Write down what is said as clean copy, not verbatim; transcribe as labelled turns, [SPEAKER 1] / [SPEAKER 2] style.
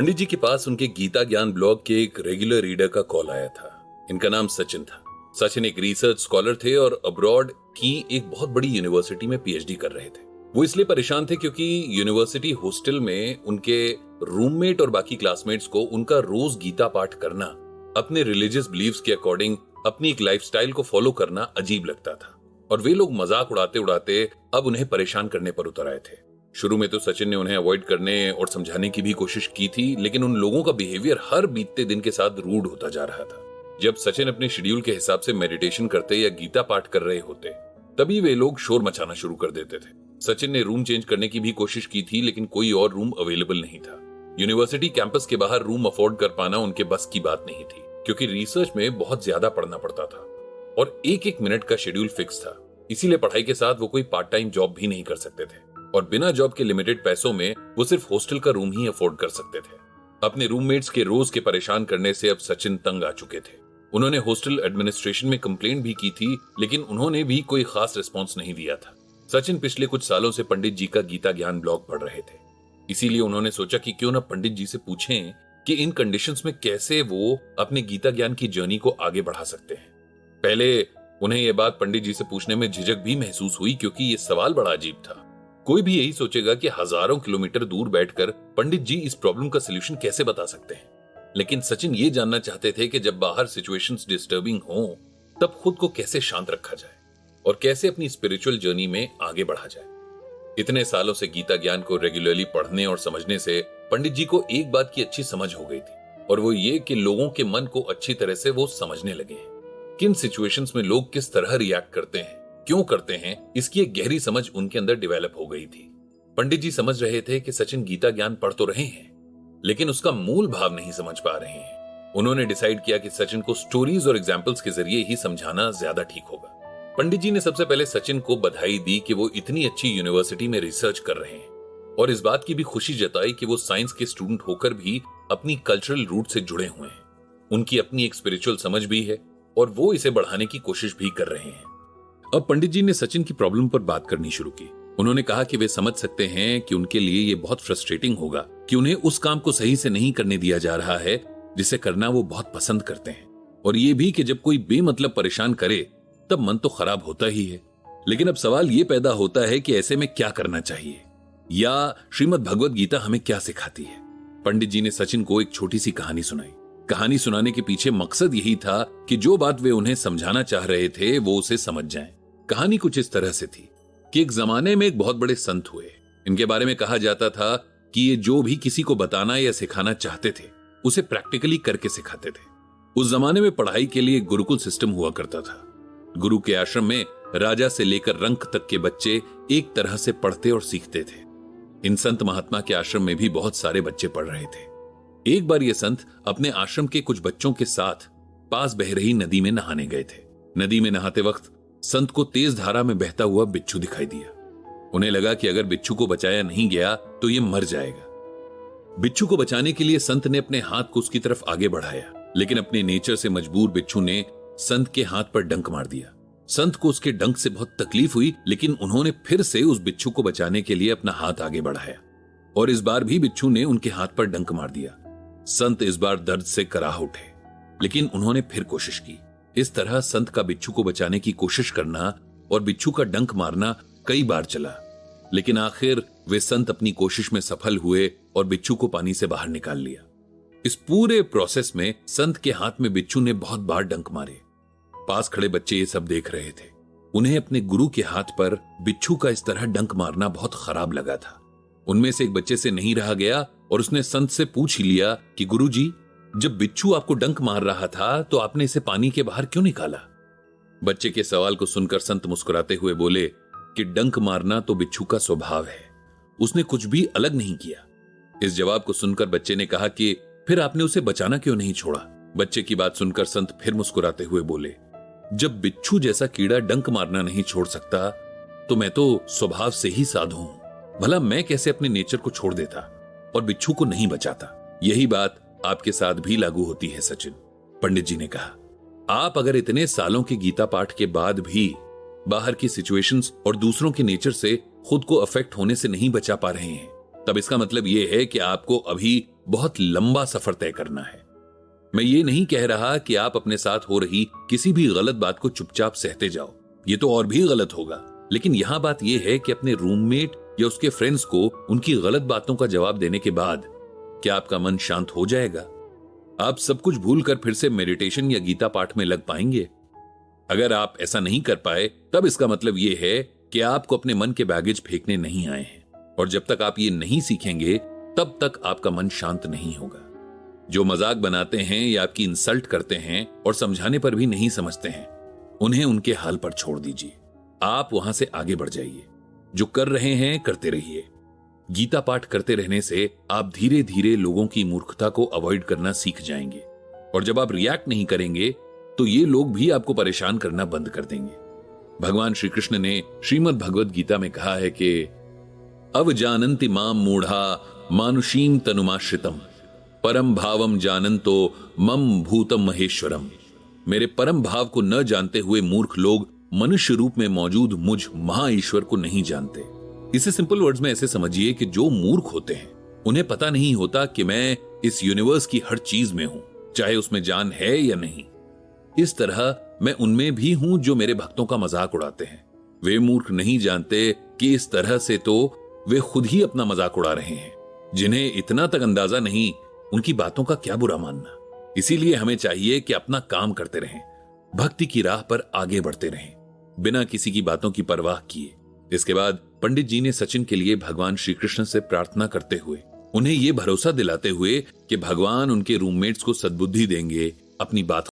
[SPEAKER 1] पंडित जी के पास उनके गीता ज्ञान ब्लॉग के एक रेगुलर रीडर का कॉल आया था। इनका नाम सचिन था। सचिन एक रिसर्च स्कॉलर थे और अब्रॉड की एक बहुत बड़ी यूनिवर्सिटी में पीएचडी कर रहे थे। वो इसलिए परेशान थे क्योंकि यूनिवर्सिटी हॉस्टल में उनके रूममेट और बाकी क्लासमेट्स को उनका रोज गीता पाठ करना, अपने रिलीजियस बिलीव्स के अकॉर्डिंग अपनी एक लाइफस्टाइल को फॉलो करना अजीब लगता था और वे लोग मजाक उड़ाते उड़ाते अब उन्हें परेशान करने पर उतर आए थे। शुरू में तो सचिन ने उन्हें अवॉइड करने और समझाने की भी कोशिश की थी, लेकिन उन लोगों का बिहेवियर हर बीतते दिन के साथ रूड होता जा रहा था। जब सचिन अपने शेड्यूल के हिसाब से मेडिटेशन करते या गीता पाठ कर रहे होते, तभी वे लोग शोर मचाना शुरू कर देते थे। सचिन ने रूम चेंज करने की भी कोशिश की थी, लेकिन कोई और रूम अवेलेबल नहीं था। यूनिवर्सिटी कैंपस के बाहर रूम अफोर्ड कर पाना उनके बस की बात नहीं थी, क्योंकि रिसर्च में बहुत ज्यादा पढ़ना पड़ता था और एक एक मिनट का शेड्यूल फिक्स था। इसीलिए पढ़ाई के साथ वो कोई पार्ट टाइम जॉब भी नहीं कर सकते थे और बिना जॉब के लिमिटेड पैसों में वो सिर्फ हॉस्टल का रूम ही अफोर्ड कर सकते थे। अपने रूममेट्स के रोज के परेशान करने से अब सचिन तंग आ चुके थे। उन्होंने हॉस्टल एडमिनिस्ट्रेशन में कंप्लेंट भी की थी, लेकिन उन्होंने भी कोई खास रिस्पॉन्स नहीं दिया था। सचिन पिछले कुछ सालों से पंडित जी का गीता ज्ञान ब्लॉग पढ़ रहे थे, इसीलिए उन्होंने सोचा कि क्यों ना पंडित जी से पूछें कि इन कंडीशंस में कैसे वो अपने गीता ज्ञान की जर्नी को आगे बढ़ा सकते हैं। पहले उन्हें यह बात पंडित जी से पूछने में झिझक भी महसूस हुई, क्योंकि ये सवाल बड़ा अजीब था। कोई भी यही सोचेगा कि हजारों किलोमीटर दूर बैठकर पंडित जी इस प्रॉब्लम का सलूशन कैसे बता सकते हैं। लेकिन सचिन ये जानना चाहते थे कि जब बाहर सिचुएशंस डिस्टर्बिंग हो, तब खुद को कैसे शांत रखा जाए और कैसे अपनी स्पिरिचुअल जर्नी में आगे बढ़ा जाए। इतने सालों से गीता ज्ञान को रेगुलरली पढ़ने और समझने से पंडित जी को एक बात की अच्छी समझ हो गई थी, और वो ये कि लोगों के मन को अच्छी तरह से वो समझने लगे हैं। किन सिचुएशंस में लोग किस तरह रिएक्ट करते हैं, क्यों करते हैं, इसकी एक गहरी समझ उनके अंदर डेवलप हो गई थी। पंडित जी समझ रहे थे कि सचिन गीता ज्ञान पढ़ तो रहे हैं, लेकिन उसका मूल भाव नहीं समझ पा रहे हैं। उन्होंने डिसाइड किया कि सचिन को स्टोरीज और एग्जाम्पल्स के जरिए ही समझाना ज्यादा ठीक होगा। पंडित जी ने सबसे पहले सचिन को बधाई दी कि वो इतनी अच्छी यूनिवर्सिटी में रिसर्च कर रहे हैं, और इस बात की भी खुशी जताई कि वो साइंस के स्टूडेंट होकर भी अपनी कल्चरल रूट से जुड़े हुए हैं। उनकी अपनी एक स्पिरिचुअल समझ भी है और वो इसे बढ़ाने की कोशिश भी कर रहे हैं। अब पंडित जी ने सचिन की प्रॉब्लम पर बात करनी शुरू की। उन्होंने कहा कि वे समझ सकते हैं कि उनके लिए ये बहुत फ्रस्ट्रेटिंग होगा कि उन्हें उस काम को सही से नहीं करने दिया जा रहा है जिसे करना वो बहुत पसंद करते हैं, और ये भी कि जब कोई बेमतलब परेशान करे तब मन तो खराब होता ही है। लेकिन अब सवाल ये पैदा होता है कि ऐसे में क्या करना चाहिए, या श्रीमद् भगवद गीता हमें क्या सिखाती है। पंडित जी ने सचिन को एक छोटी सी कहानी सुनाई। कहानी सुनाने के पीछे मकसद यही था कि जो बात वे उन्हें समझाना चाह रहे थे वो उसे समझ जाएं। कहानी कुछ इस तरह से थी कि एक जमाने में एक बहुत बड़े संत हुए। इनके बारे में कहा जाता था कि ये जो भी किसी को बताना या सिखाना चाहते थे उसे प्रैक्टिकली करके सिखाते थे। उस जमाने में पढ़ाई के लिए गुरुकुल सिस्टम हुआ करता था। गुरु के आश्रम में राजा से लेकर रंक तक के बच्चे एक तरह से पढ़ते और सीखते थे। इन संत महात्मा के आश्रम में भी बहुत सारे बच्चे पढ़ रहे थे। एक बार ये संत अपने आश्रम के कुछ बच्चों के साथ पास बह रही नदी में नहाने गए थे। नदी में नहाते वक्त संत को तेज धारा में बहता हुआ बिच्छू दिखाई दिया। उन्हें लगा कि अगर बिच्छू को बचाया नहीं गया तो ये मर जाएगा। बिच्छू को बचाने के लिए संत ने अपने हाथ को उसकी तरफ आगे बढ़ाया, लेकिन अपने नेचर से मजबूर बिच्छू ने संत के हाथ पर डंक मार दिया। संत को उसके डंक से बहुत तकलीफ हुई, लेकिन उन्होंने फिर से उस बिच्छू को बचाने के लिए अपना हाथ आगे बढ़ाया और इस बार भी बिच्छू ने उनके हाथ पर डंक मार दिया। संत इस बार दर्द से कराह उठे, लेकिन उन्होंने फिर कोशिश की। इस तरह संत का बिच्छू को बचाने की कोशिश करना और बिच्छू का डंक मारना कई बार चला, लेकिन आखिर वे संत अपनी कोशिश में सफल हुए और बिच्छू को पानी से बाहर निकाल लिया। इस पूरे प्रोसेस में संत के हाथ में बिच्छू ने बहुत बार डंक मारे। पास खड़े बच्चे ये सब देख रहे थे। उन्हें अपने गुरु के हाथ पर बिच्छू का इस तरह डंक मारना बहुत खराब लगा था। उनमें से एक बच्चे से नहीं रहा गया और उसने संत से पूछ ही लिया कि गुरुजी, जब बिच्छू आपको डंक मार रहा था तो आपने इसे पानी के बाहर क्यों निकाला? बच्चे के सवाल को सुनकर संत मुस्कुराते हुए बोले कि डंक मारना तो बिच्छू का स्वभाव है, उसने कुछ भी अलग नहीं किया। इस जवाब को सुनकर बच्चे ने कहा कि फिर आपने उसे बचाना क्यों नहीं छोड़ा? बच्चे की बात सुनकर संत फिर मुस्कुराते हुए बोले, जब बिच्छू जैसा कीड़ा डंक मारना नहीं छोड़ सकता तो मैं तो स्वभाव से ही साधु हूं। भला मैं कैसे अपने नेचर को छोड़ देता और बिच्छू को नहीं बचाता? यही बात आपके साथ भी लागू होती है सचिन, पंडित जी ने कहा। आप अगर इतने सालों के गीता पाठ के बाद भी बाहर की सिचुएशंस और दूसरों के नेचर से खुद को अफेक्ट होने से नहीं बचा पा रहे हैं, तब इसका मतलब यह है कि आपको अभी बहुत लंबा सफर तय करना है। मैं ये नहीं कह रहा कि आप अपने साथ हो रही किसी भी गलत बात को चुपचाप सहते जाओ, ये तो और भी गलत होगा। लेकिन यहां बात यह है कि अपने रूममेट या उसके फ्रेंड्स को उनकी गलत बातों का जवाब देने के बाद क्या आपका मन शांत हो जाएगा? आप सब कुछ भूलकर फिर से मेडिटेशन या गीता पाठ में लग पाएंगे? अगर आप ऐसा नहीं कर पाए, तब इसका मतलब यह है कि आपको अपने मन के बैगेज फेंकने नहीं आए हैं, और जब तक आप ये नहीं सीखेंगे तब तक आपका मन शांत नहीं होगा। जो मजाक बनाते हैं या आपकी इंसल्ट करते हैं और समझाने पर भी नहीं समझते हैं, उन्हें उनके हाल पर छोड़ दीजिए। आप वहां से आगे बढ़ जाइए। जो कर रहे हैं करते रहिए। गीता पाठ करते रहने से आप धीरे धीरे लोगों की मूर्खता को अवॉइड करना सीख जाएंगे, और जब आप रिएक्ट नहीं करेंगे तो ये लोग भी आपको परेशान करना बंद कर देंगे। भगवान श्री कृष्ण ने श्रीमद् भगवद गीता में कहा है कि अवजानन्ति माम मूढ़ा मानुषीम तनुमाश्रितम परम भावम जानन्तो मम भूतम महेश्वरम। मेरे परम भाव को न जानते हुए मूर्ख लोग मनुष्य रूप में मौजूद मुझ महाईश्वर को नहीं जानते। इसे सिंपल वर्ड्स में ऐसे समझिए कि जो मूर्ख होते हैं उन्हें पता नहीं होता कि मैं इस यूनिवर्स की हर चीज में हूं, चाहे उसमें जान है या नहीं। इस तरह मैं उनमें भी हूं जो मेरे भक्तों का मजाक उड़ाते हैं। वे मूर्ख नहीं जानते कि इस तरह से तो वे खुद ही अपना मजाक उड़ा रहे हैं। जिन्हें इतना तक अंदाजा नहीं, उनकी बातों का क्या बुरा मानना। इसीलिए हमें चाहिए कि अपना काम करते रहें, भक्ति की राह पर आगे बढ़ते रहें, बिना किसी की बातों की परवाह किए। इसके बाद पंडित जी ने सचिन के लिए भगवान श्री कृष्ण से प्रार्थना करते हुए, उन्हें यह भरोसा दिलाते हुए कि भगवान उनके रूममेट्स को सद्बुद्धि देंगे, अपनी बात